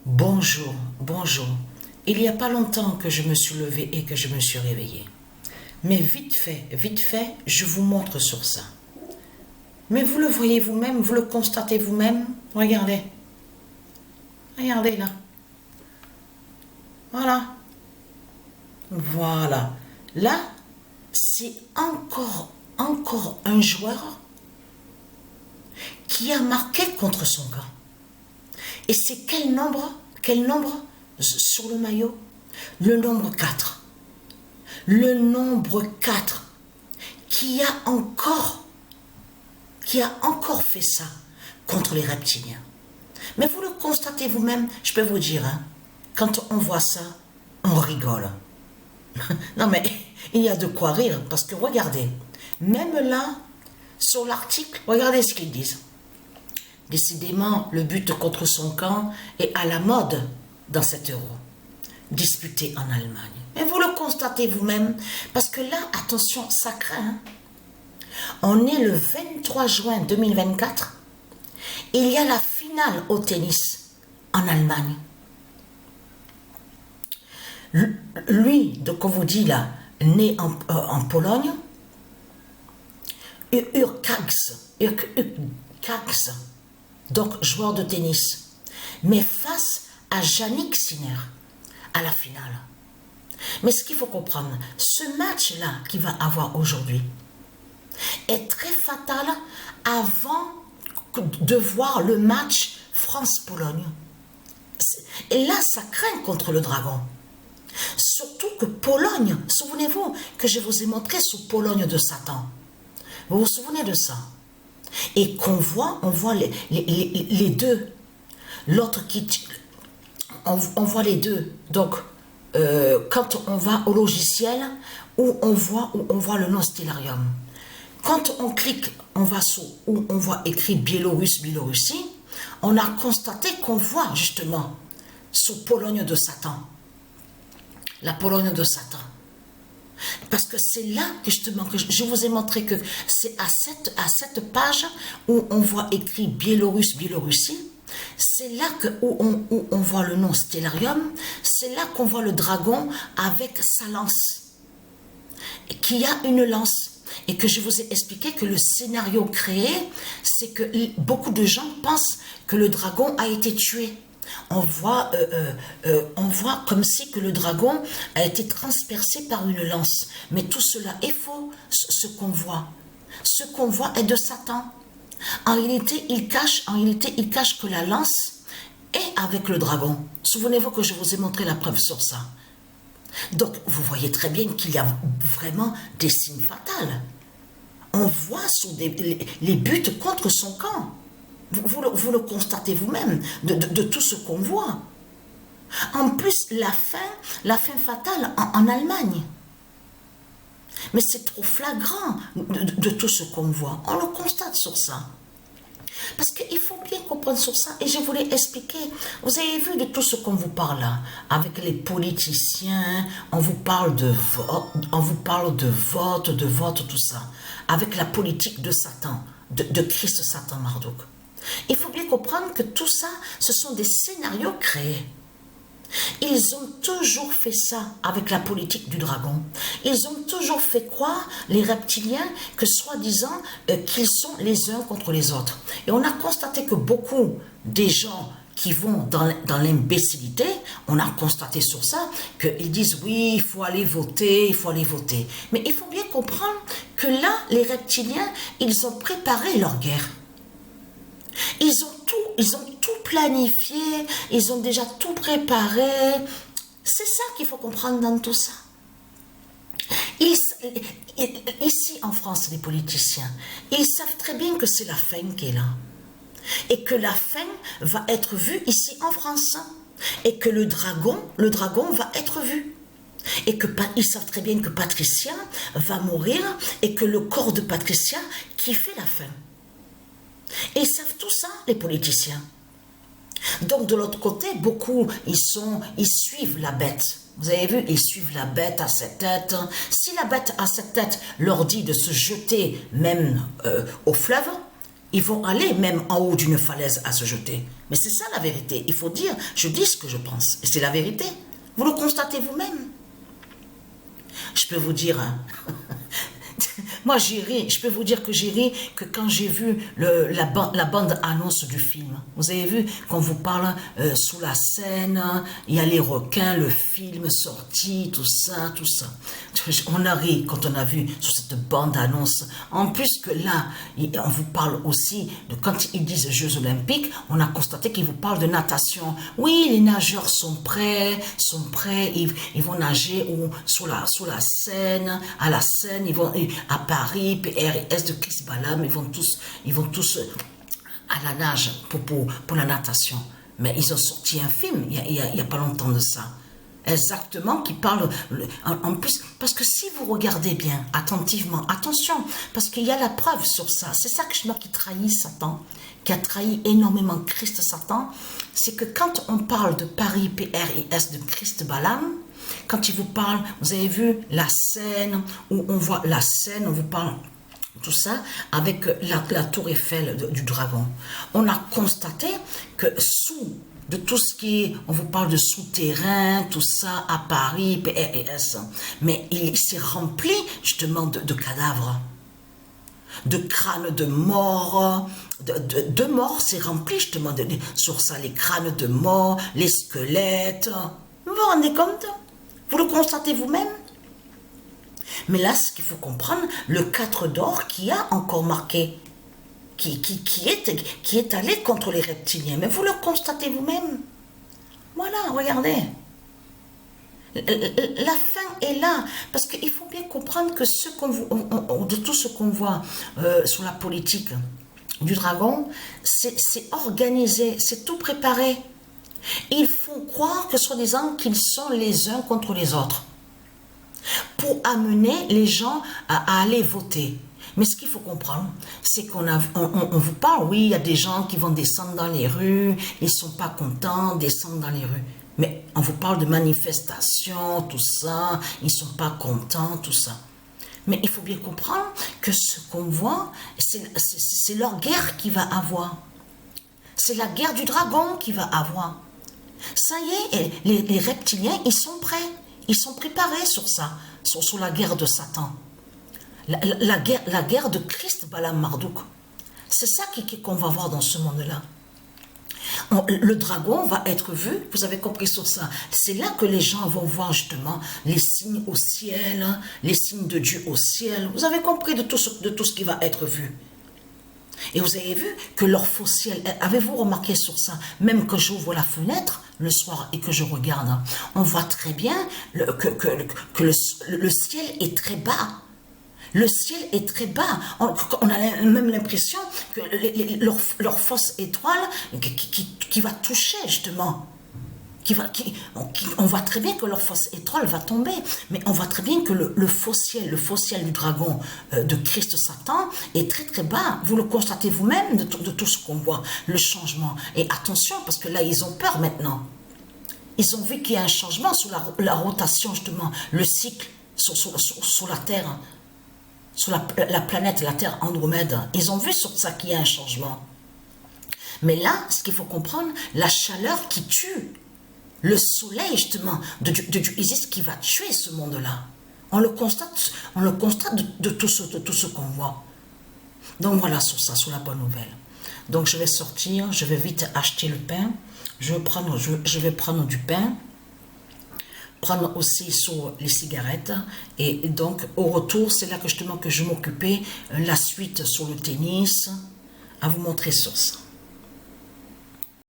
Bonjour, bonjour. Il n'y a pas longtemps que je me suis levée et que je me suis réveillée. Mais vite fait, je vous montre sur ça. Mais vous le voyez vous-même, vous le constatez vous-même. Regardez. Regardez là. Voilà. Voilà. Là, c'est encore un joueur qui a marqué contre son camp. Et c'est quel nombre sur le maillot? Le nombre 4. Le nombre 4 qui a encore fait ça contre les reptiliens. Mais vous le constatez vous-même, je peux vous dire, hein, quand on voit ça, on rigole. Non mais il y a de quoi rire, parce que regardez, même là, sur l'article, regardez ce qu'ils disent. Décidément, le but contre son camp est à la mode dans cet euro, disputé en Allemagne. Mais vous le constatez vous-même, parce que là, attention, ça craint. Hein. On est le 23 juin 2024, il y a la finale au tennis en Allemagne. Lui, donc on vous dit là, né en Pologne, Urkax, donc joueur de tennis, mais face à Jannik Sinner à la finale. Mais ce qu'il faut comprendre, ce match-là qu'il va avoir aujourd'hui est très fatal avant de voir le match France-Pologne. Et là, ça craint contre le Dragon. Surtout que Pologne, souvenez-vous que je vous ai montré sous Pologne de Satan. Vous vous souvenez de ça? Et on voit les deux. L'autre qui... On voit les deux. Donc, quand on va au logiciel, où on voit le nom Stellarium. Quand on clique, on va où on voit écrit Biélorussie, on a constaté qu'on voit justement sous Pologne de Satan. La Pologne de Satan. Parce que c'est là que justement que je vous ai montré que c'est à cette page où on voit écrit Biélorussie, c'est là où on voit le nom Stellarium, c'est là qu'on voit le dragon avec sa lance, qui a une lance. Et que je vous ai expliqué que le scénario créé, c'est que beaucoup de gens pensent que le dragon a été tué. On voit comme si que le dragon a été transpercé par une lance. Mais tout cela est faux, ce qu'on voit. Ce qu'on voit est de Satan. En réalité, il cache que la lance est avec le dragon. Souvenez-vous que je vous ai montré la preuve sur ça. Donc, vous voyez très bien qu'il y a vraiment des signes fatals. On voit sur les buts contre son camp. Vous le constatez vous-même de tout ce qu'on voit. En plus, la fin fatale en Allemagne. Mais c'est trop flagrant de tout ce qu'on voit. On le constate sur ça. Parce qu'il faut bien comprendre sur ça, et je voulais expliquer. Vous avez vu de tout ce qu'on vous parle là, avec les politiciens, on vous parle de vote, tout ça, avec la politique de Satan, de Christ Satan Marduk. Il faut bien comprendre que tout ça, ce sont des scénarios créés. Ils ont toujours fait ça avec la politique du dragon. Ils ont toujours fait croire, les reptiliens, que soi-disant qu'ils sont les uns contre les autres. Et on a constaté que beaucoup des gens qui vont dans l'imbécilité, on a constaté sur ça, qu'ils disent oui, il faut aller voter, il faut aller voter. Mais il faut bien comprendre que là, les reptiliens, ils ont préparé leur guerre. Ils ont tout planifié, ils ont déjà tout préparé. C'est ça qu'il faut comprendre dans tout ça. Ici en France, les politiciens, ils savent très bien que c'est la fin qui est là. Et que la fin va être vue ici en France. Et que le dragon va être vu. Et ils savent très bien que Patricia va mourir et que le corps de Patricia qui fait la fin. Et ils savent tout ça, les politiciens. Donc de l'autre côté, beaucoup, ils suivent la bête. Vous avez vu, ils suivent la bête à cette tête. Si la bête à cette tête leur dit de se jeter même au fleuve, Ils vont aller même en haut d'une falaise à se jeter. Mais c'est ça la vérité. Il faut dire, je dis ce que je pense. Et c'est la vérité. Vous le constatez vous-même. Je peux vous dire, hein, moi j'ai ri, je peux vous dire que j'ai ri que quand j'ai vu la bande-annonce du film. Vous avez vu, quand vous parle sous la scène, il y a les requins, le film sorti, tout ça, tout ça. On a ri quand on a vu sur cette bande-annonce. En plus que là, on vous parle aussi, de quand ils disent Jeux Olympiques, on a constaté qu'ils vous parlent de natation. Oui, les nageurs sont prêts, ils vont nager sous la Seine, à la Seine, ils vont à Paris, PRS de Chris Balam, ils vont tous à la nage pour la natation. Mais ils ont sorti un film, il y a pas longtemps de ça. Exactement, qui parle en plus, parce que si vous regardez bien, attentivement, attention, parce qu'il y a la preuve sur ça, c'est ça que je vois qui trahit Satan, qui a trahi énormément Christ Satan, c'est que quand on parle de Paris, PRIS de Christ Balaam, quand il vous parle, vous avez vu la scène, où on voit la scène, on vous parle tout ça, avec la tour Eiffel du dragon. On a constaté que sous de tout ce qui est, on vous parle de souterrain, tout ça, à Paris, PRS, mais il s'est rempli justement de cadavres, de crânes de morts, de morts, c'est rempli justement sur ça, les crânes de morts, les squelettes. Vous vous rendez compte? Vous le constatez vous-même? Mais là, ce qu'il faut comprendre, le 4 d'or qui a encore marqué, qui est allé contre les reptiliens. Mais vous le constatez vous-même. Voilà, regardez. La fin est là. Parce qu'il faut bien comprendre que de tout ce qu'on voit sur la politique du dragon, c'est organisé, c'est tout préparé. Ils font croire que soi-disant qu'ils sont les uns contre les autres pour amener les gens à aller voter. Mais ce qu'il faut comprendre, c'est qu'on vous parle, oui, il y a des gens qui vont descendre dans les rues, ils ne sont pas contents, descendre dans les rues. Mais on vous parle de manifestations, tout ça, ils ne sont pas contents, tout ça. Mais il faut bien comprendre que ce qu'on voit, c'est leur guerre qui va avoir. C'est la guerre du dragon qui va avoir. Ça y est, les reptiliens, ils sont prêts. Ils sont préparés sur ça, sur la guerre de Satan. La guerre de Christ Balaam Marduk. C'est ça qu'on va voir dans ce monde-là. Le dragon va être vu, vous avez compris sur ça. C'est là que les gens vont voir justement les signes au ciel, les signes de Dieu au ciel. Vous avez compris de tout ce qui va être vu. Et vous avez vu que leur faux ciel, avez-vous remarqué sur ça? Même que j'ouvre la fenêtre le soir et que je regarde, on voit très bien que le ciel est très bas. Le ciel est très bas. On a même l'impression que leur fausse étoile qui va toucher justement. On voit très bien que leur fausse étoile va tomber, mais on voit très bien que le faux ciel du dragon de Christ Satan est très très bas. Vous le constatez vous-même de tout ce qu'on voit, le changement. Et attention, parce que là, ils ont peur maintenant. Ils ont vu qu'il y a un changement sur la rotation, justement, le cycle sur la Terre, sur la planète, la Terre Andromède. Ils ont vu sur ça qu'il y a un changement. Mais là, ce qu'il faut comprendre, la chaleur qui tue, le soleil, justement, de Isis qui va tuer ce monde-là. On le constate de tout ce qu'on voit. Donc voilà, sur ça, sur la bonne nouvelle. Donc je vais sortir, je vais vite acheter le pain. Je vais prendre du pain, prendre aussi sur les cigarettes. Et donc, au retour, c'est là que justement que je m'occupais, la suite sur le tennis, à vous montrer sur ça.